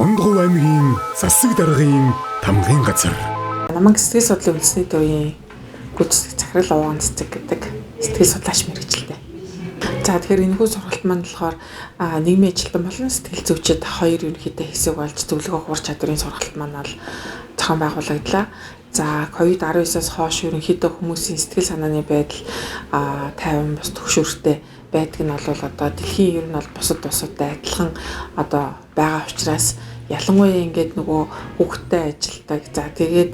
Дондгов аймгийн засаг даргын тамгын газар. Намайг сэтгэл судлалын үндэсний төвийн гүйцэтгэх захирал Овгон цэцэг гэдэг сэтгэл судлаач мэргэжилтэй. За тэгэхээр энэхүү сургалт маань болохоор нийгмийн ажилтан болон сэтгэл зүйчид хоёр ерөнхийдөө хэсэг болж зөвлөгөө хур чадварын сургалт маань бол зохион байгуулагдлаа. За COVID-19-аас хойш ерөнхийдөө хүмүүсийн сэтгэл санааны байдал тайван бус төгшөөртэй байдаг нь бол одоо дэлхийн ер нь бол бусад улсуудтай адилхан одоо байгаа учраас ялангуяа ингээд нөгөө хүүхдтэй ажилдаг. За тэгээд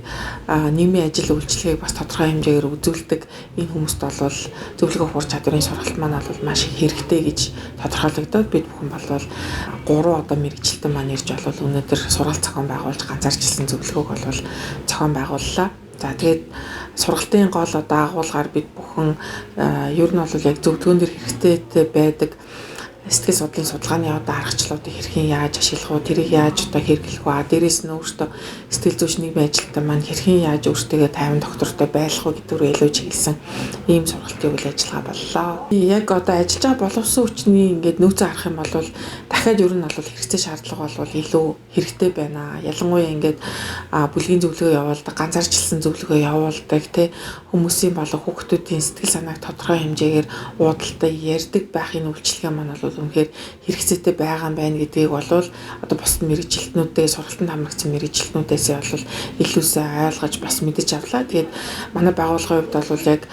нийгмийн ажил үйлчлэгийг бас тодорхой хэмжээгээр үзүүлдэг энэ хүмүүст бол зөвлөгөө хур чадварын сургалт маань бол маш их хэрэгтэй гэж тодорхойлогдоод бид бүхэн бол 3 одоо мэргэжилтэн маань ирж бол өнөөдөр сургалт зохион байгуулж ганцаарчлсан зөвлөгөөг бол зохион байгууллаа. За тэгээд сургалтын гол одоо агуулгаар бид бүхэн ер нь бол яг зөвлөгөөн дээр хэрэгтэй байдаг сэтгэл судлалын судалгааны одоо аргачлалуудыг хэрхэн яаж ашиглах вэ? Тэрийг яаж одоо хэрэглэх вэ? Дээрээс нь өөртөө сэтгэл зүйч нийгмийн ажилтан маань хэрхэн яаж өөртөө тайван доктортой байх вэ гэдэг рүү илүү чиглэсэн ийм сургалтын үйл ажиллагаа боллоо. Яг одоо ажиллаж байгаа боловсон хүчний ингээд нөөцөө харах юм бол дахиад ер нь бол хэрэгцээ шаардлага бол илүү хэрэгтэй байна. Ялангуяа ингээд бүлгийн зөвлөгөө явуулдаг, ганцаарчлсан зөвлөгөө явуулдаг тий хүмүүсийн болон хүүхдүүдийн сэтгэл санааг тодорхой хэмжээгээр уудалтай ярьдаг байхын үйлчлэгээ маань бол үнэхээр хэрэгцээтэй байгаа юм байна гэдгийг бол одоо бусад мэргэжилтнүүдээ сургалтанд хамрагдсан мэргэжилтнүүдээс бол илүү сайн ойлгож бас мэдэж авлаа. Тэгээд манай байгууллагын хувьд бол яг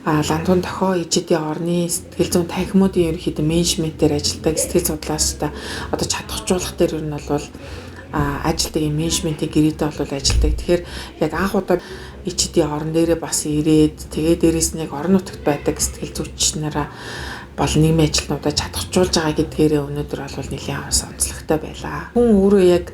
лантун дохио ижидийн орны сэтгэл зүйн танхимуудын ерөнхийдөө менежментээр ажилладаг сэтгэл судлаачтай одоо чадахжуулах дээр ер нь бол ажилтдаг менежментийн гэрээтэй бол ажилладаг. Тэгэхээр яг анх удаа ижидийн орн дээрээ бас ирээд тэгээд дээрээс нь яг орон нутагт байдаг сэтгэл зүйч нараа бол нийгмийн ажилтнуудаа чадахжуулж байгаа гэдгээрээ өнөөдөр бол нэлийн онцлогтой байлаа. Хүн өөрөө яг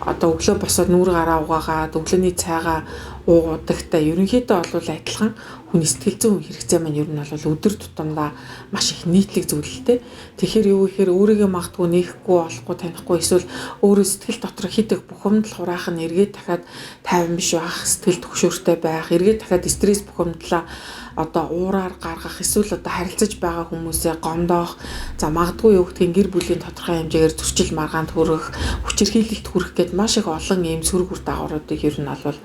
одоо өглөө босоод нүүр гараа угаагаад өглөөний цайгаа уугуудагтай ерөнхийдөө бол адилхан хүний сэтгэл зүйн хэрэгцээ маань ер нь бол өдөр тутамдаа маш их нийтлэг зүйлтэй. Тэгэхээр юу гэхээр өөрийгөө магадгүй нээхгүй болохгүй танихгүй эсвэл өөрөө сэтгэл дотор хитэх бухимдал хураах нь эргээд дахиад тайван биш байх, сэтгэл төгшөөртэй байх, эргээд дахиад стресс бухимдлаа одоо уураар гаргах эсвэл одоо харилцаж байгаа хүмүүсээ гомдоох, за магадгүй юу гэдгийг гэр бүлийн тодорхой хэмжээгээр зөрчил маргаанд хүрэх, хүчирхийлэлт хүрэх гэд маш их олон ийм сөрөг үр дагавруудыг ер нь бол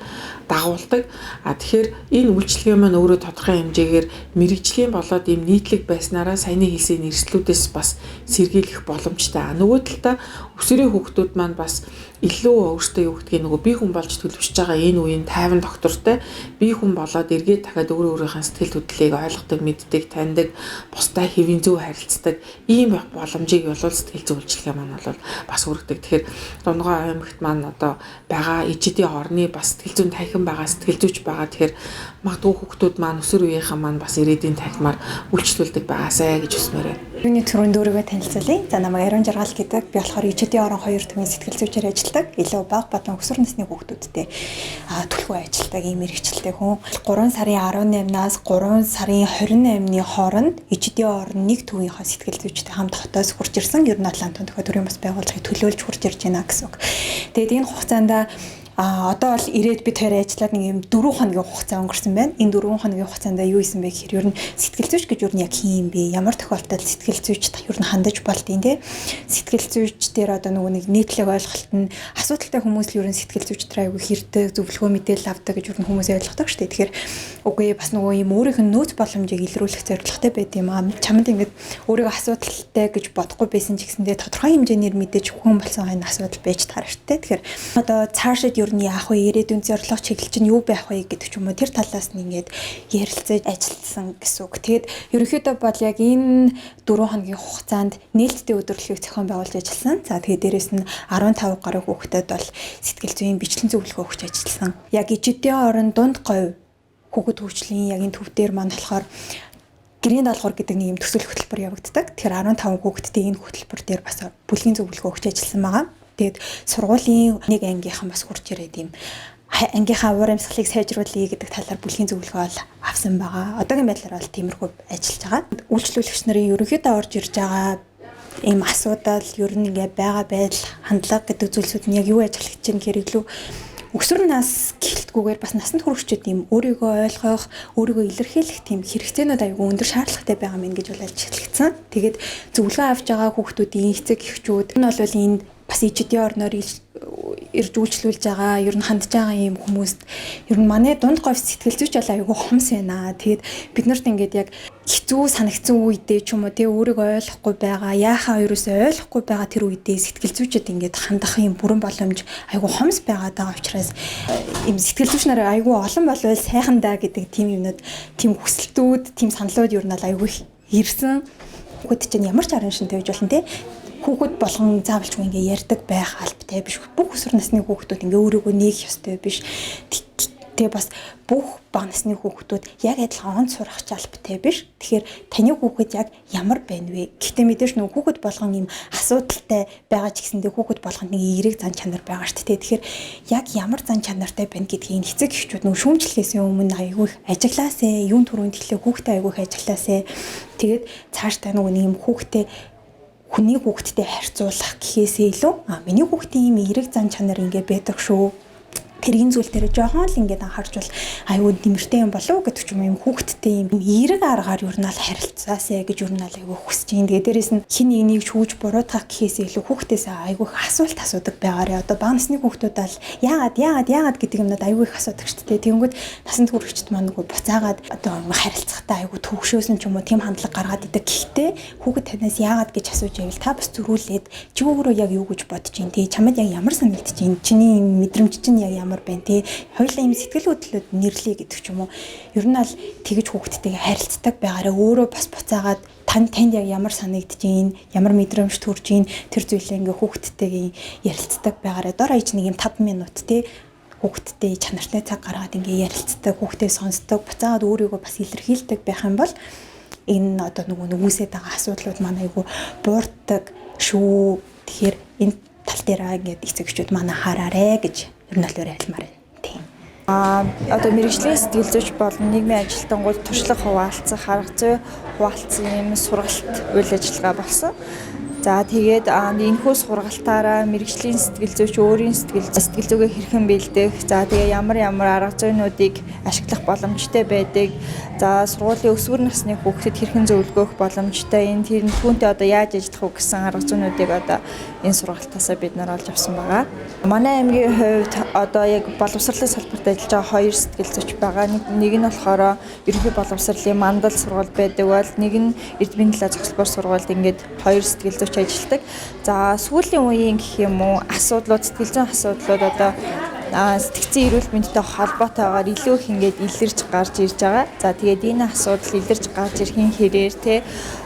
дагуулдаг. Тэгэхээр энэ үйлчлэгээ маань өөрөө тодорхой хэмжээгээр мэрэгжлийн болоод ийм нийтлэг байснараа саяны хэлсэн эрсдлүүдээс бас сэргийлэх боломжтой. Нөгөө талдаа өсвөрийн хүүхдүүд маань бас илүү өөртөө юу гэдгийг нөгөө бие хүн болж төлөвшөж байгаа энэ үеийн тайван доктортой бие хүн болоод эргээд дахиад өөрийнхөө сэтгэл хөдлөлийг ойлгодог, мэддэг, таньдаг, бусдаа хэвийн зөв харилцдаг ийм боломжийг бол сэтгэл зүйн үйлчилгээ маань бол бас хүргэдэг. Тэгэхээр Дундгой аймагт маань одоо байгаа ижидийн орны бас сэтгэл зүйн танхим байгаа, сэтгэл зүйч байгаа. Тэгэхээр магадгүй хүүхдүүд маань өсвөр үеийнхэн маань бас ирээдүйн танхимаар үйлчлүүлдэг байгаасай гэж хүсмээр байна. Юуны түрүүнд өөрийгөө танилцуулъя. За намайг Ариун Жаргал гэдэг. Би болохоор ижидийн орон 2 төвийн сэтгэл зүйчээр ажилладаг. Илүү бага бадан өсвөр насны хүүхдүүдтэй түлхүү ажилладаг ийм мэргэжилтэй хүн. 3 сарын 18-наас 3 сарын 28-ны хооронд ижидийн орон 1 төвийнхөө сэтгэл зүйчтэй хамт хотоос хурж ирсэн. Ер нь Лантун дохио төрийн бас байгууллагыг төлөөлж хурж ирж байна гэсэн үг. Тэгээд энэ хугацаанд одоо бол ирээд би тэр ажиллаад нэг юм 4 хоногийн хугацаа өнгөрсөн байна. Энэ 4 хоногийн хугацаанд юу исэн бэ гэхээр ер нь сэтгэл зүйч гэж ер нь яг хин юм бэ? Ямар тохиолдолд сэтгэл зүйчд ер нь хандаж болдیں۔ Тэ? Сэтгэл зүйч дээр одоо нөгөө нэг нийтлэг ойлголт нь асуудалтай хүмүүс л ер нь сэтгэл зүйчтэй аягүй хэрдэг, зөвлөгөө мэдээлэл авдаг гэж ер нь хүмүүс ойлгодог шүү дээ. Тэгэхээр үгүй бас нөгөө юм өөрийнх нь нөөц боломжийг илрүүлэх зорилготой байд юм аа. Чамд ингээд өөрийгөө асуудалтай гэж бодохгүй байсан ч гэсэндээ тодорхой хэмжээгээр мэдээж хүн болсон хань асуудал байж таарчтай. Тэгэхээр одоо цаашид ер нь яах вэ? Ирээдүйн зорилго чиглэл чинь юу байх вэ гэдэг ч юм уу тэр талаас нь ингээд ярилцаж ажилласан гэсэн үг. Тэгээд ерөнхийдөө бол яг энэ 4 хоногийн хугацаанд нээлттэй өдөрлөгийг зохион байгуулж ажилласан. За тэгээд дээрэс нь 15 гаруй хүүхдэд бол сэтгэл зүйн бичлэн зөвлөгөө өгч ажилласан. Яг ижидийн орон дунд говь хүүхэд хөгжлийн яг энэ төв дээр маань болохоор гэрийн даалгавар гэдэг нэг юм төсөл хөтөлбөр явагддаг. Тэгэхээр 15 хүүхэдтэй энэ хөтөлбөр дээр бас бүлгийн зөвлөгөө өгч ажилласан байгаа. Тэгээд сургуулийн нэг ангийнхан бас хурж ирээд юм ангийнхаа уур амьсгалыг сайжруулъя гэдэг талаар бүлгийн зөвлөгөө авсан байгаа. Одоогийн байдлаар бол тиймэрхүү ажиллаж байгаа. Үйлчлүүлэгч нарын ерөнхийдөө орж ирж байгаа ийм асуудал, ер нь ингээ байгаа байдал, хандлага гэдэг зүйлсүүд нь яг юу ажиллаж чинь гэхээр илүү өсвөр нас гэлтгүүгээр бас насанд хүрэгчид ийм өөрийгөө ойлгох, өөрийгөө илэрхийлэх тийм хэрэгцээнүүд аягүй өндөр шаардлагатай байгаа мэн гэж бол ажиллагдсан. Тэгээд зөвлөгөө авч байгаа хүүхдүүдийн эцэг эхчүүд нь бол энэ бас ижидийн орноор ирж үйлчлүүлж байгаа, ер нь хандж байгаа юм хүмүүст ер нь манай дунд говь сэтгэл зүйч бол айгүй хомс байна. Тэгээд бид нарт ингээд яг хэцүү санагдсан үедээ ч юм уу тий өөрийгөө ойлгохгүй байгаа, яахаа ерөөсөө ойлгохгүй байгаа тэр үедээ сэтгэл зүйчэд ингээд хандах юм бүрэн боломж айгүй хомс байгаа даа учраас юм сэтгэл зүйч нараа айгүй олон болвол сайхан даа гэдэг тийм юмнууд, тийм хүсэлтүүд, тийм саналууд ер нь айгүй ирсэн. Хүүхэд чинь ямар ч аран шинтэй байж болно тий. Хүүхэд болгон заавалчгүй ингээ ярьдаг байх албатай биш. Бүх өсвөр насны хүүхдүүд ингээ өөрийгөө нээх ёстой биш. Тэгээ бас бүх бага насны хүүхдүүд яг адилхан онц сурах ч албатай биш. Тэгэхээр таны хүүхэд яг ямар байна вэ? Гэхдээ мэдээж нөө хүүхэд болгон юм асуудалтай байгаа ч гэсэндээ хүүхэд болгонд нэг эерэг зан чанар байгаа шүү дээ. Тэгэхээр яг ямар зан чанартай байна гэдгийг эцэг эхчүүд нөө шүүмжлэхээс өмнө аягүй их ажиглаасаа, юун түрүүнд хэлээ хүүхдээ аягүй их ажиглаасаа. Тэгээд цаашдаа нөгөө нэг юм хүүхдээ хүний хүүхэдтэй харьцуулах гэхээсээ илүү миний хүүхдийн ийм эерэг зан чанар ингээ байдаг шүү. Тэргийн зүйл дээр жоохон л ингээд анхаарчвал аюу дэмэртэй юм болов уу гэдэг ч юм хүүхэдтэй юм эерэг аргаар юу наал харилцаасаа гэж юу наал аюу хүсэж юм. Тэгээ дээрэс нь хин нэг шүүж буруутгах гэхээс илүү хүүхдээс аюу их асуулт асуудаг байгаарэ. Одоо бага насны хүүхдүүд бол яагаад гэдэг юмнууд аюу их асуудаг шүү дээ. Тэнгүүд насанд хүрэгчд маань нөгөө буцаагаад одоо харилцахтаа аюу төвшөөсөн ч юм уу тийм хандлага гаргаад идэг. Гэхдээ хүүхэд танаас яагаад гэж асууж байвал та бас зөрүүлээд чи өөрөө яг юу гэж бодож байна те чамд яг ямар санагдаж байна чиний мэдрэмж чинь яг ямар байна те хоёулаа юм сэтгэл хөдлөлөд нэрлэе гэдэг ч юм уу ер нь аль тэгж хүүхдтэйгээ харилцдаг байгаараа өөрөө бас буцаагаад танд яг ямар санагдаж байна ямар мэдрэмж төрж байна тэр зүйлээ ингээ хүүхдтэйгээ ярилцдаг байгаараа дор хаяж нэг юм 5 минут те хүүхдтэй чанартай цаг гаргаад ингээ ярилцдаг хүүхдээ сонсдог буцаагаад өөрийгөө бас илэрхийлдэг байх юм бол энэ одоо нүгүсээд байгаа асуудлууд маань айгүй буурдаг шүү. Тэгэхээр энэ тал дээр ингээд эцэгчүүд манай хараарэ гэж ер нь л айлмаар байна. Тийм. Одоо мэрэгжлийн сэтгэл зүйч болон нийгмийн ажилтнууд туршлага хуваалцах, арга зүй хуваалцсан юм сургалт үйл ажиллагаа болсон. За тэгээд энэхүү сургалтаараа мэрэгжлийн сэтгэл зүйч өөрийн сэтгэл зүгээ хэрхэн бэлдэх, за тэгээ ямар арга зүйнуудыг ашиглах боломжтой байдаг. За сургуулийн өсвөр насны хүүхдэд хэрхэн зөвлөгөөх боломжтой, энэ тэр түүнтэй одоо яаж ажиллах вэ гэсэн арга зүйнуудыг одоо энэ сургалтаасаа бид нар олж авсан байгаа. Манай аймгийн хувьд одоо яг боловсролын салбарт ажиллаж байгаа 2 сэтгэл зүйч байгаа. Нэг нь болохоор ерөнхий боловсролын мандал сургалт байдаг бол нэг нь эрдмийн талаа зохицолбор сургалт ингээд 2 сэтгэл зүйч ажилладаг. За сүүлийн үеийн гэх юм уу асуудлууд сэтгэл зүйн асуудлууд одоо сэтгцэн эрүүл мэндтэй холбоотойгоор илүү их ингээд илэрч гарч ирж байгаа. За тэгээд энэ асуудал илэрч гарч ирэхин хэрээр те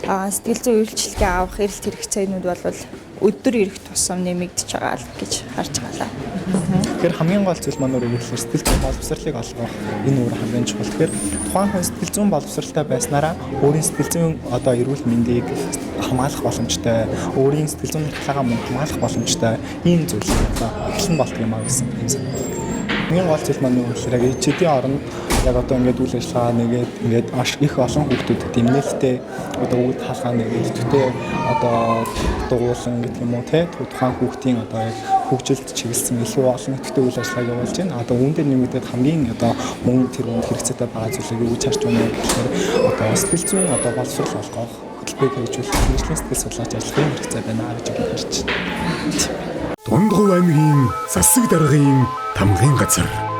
сэтгэл зүйн үйлчилгээ авах эрэлт хэрэгцээнүүд бол өдөр ирэх тусам нэмэгдэж байгаа л гэж харж байгаа. Тэгэхээр хамгийн гол зүйл маань өөрөө сэтгэл зүйн боловсролыг олгох энэ өөр хамгийн чухал. Тэгэхээр тухайн хүн сэтгэл зүйн боловсролтой байснараа өөрийн сэтгэл зүйн одоо эрүүл мэндийг хамгаалах боломжтой, өөрийн сэтгэл зүйн хялгаа мөн хамгаалах боломжтой ийм зүйл одоо эхлэн болдог юм аа гэсэн юм санагдав. Хамгийн гол зүйл маань юу гэхээр яг эцэдийн оронд яг одоо ингээд үйл ажиллагаа нэгээд ингээд их олон хүүхдүүд дэмнэлттэй одоо үүд хаалгаа нэгээд төдөө одоо дугуулсан гэх юм уу те тухайн хүүхдийн одоо яг хөгжилд чиглэсэн илүү олон төдөө үйл ажиллагааг явуулж байна. Одоо үүн дээр нэмэгдээд хамгийн одоо мөн тэр үнд хэрэгцээтэй байгаа зүйлийг юу гэж харж байна гэхээр одоо сэтгэл зүйн одоо боловсрол олгох хөтөлбөрийг хэрэгжүүлэх мэрэгжлийн сэтгэл судлаач ажиллахын хэрэгцээ байна гэж харж байна. Дундгов аймгийн засаг даргын тамгын газар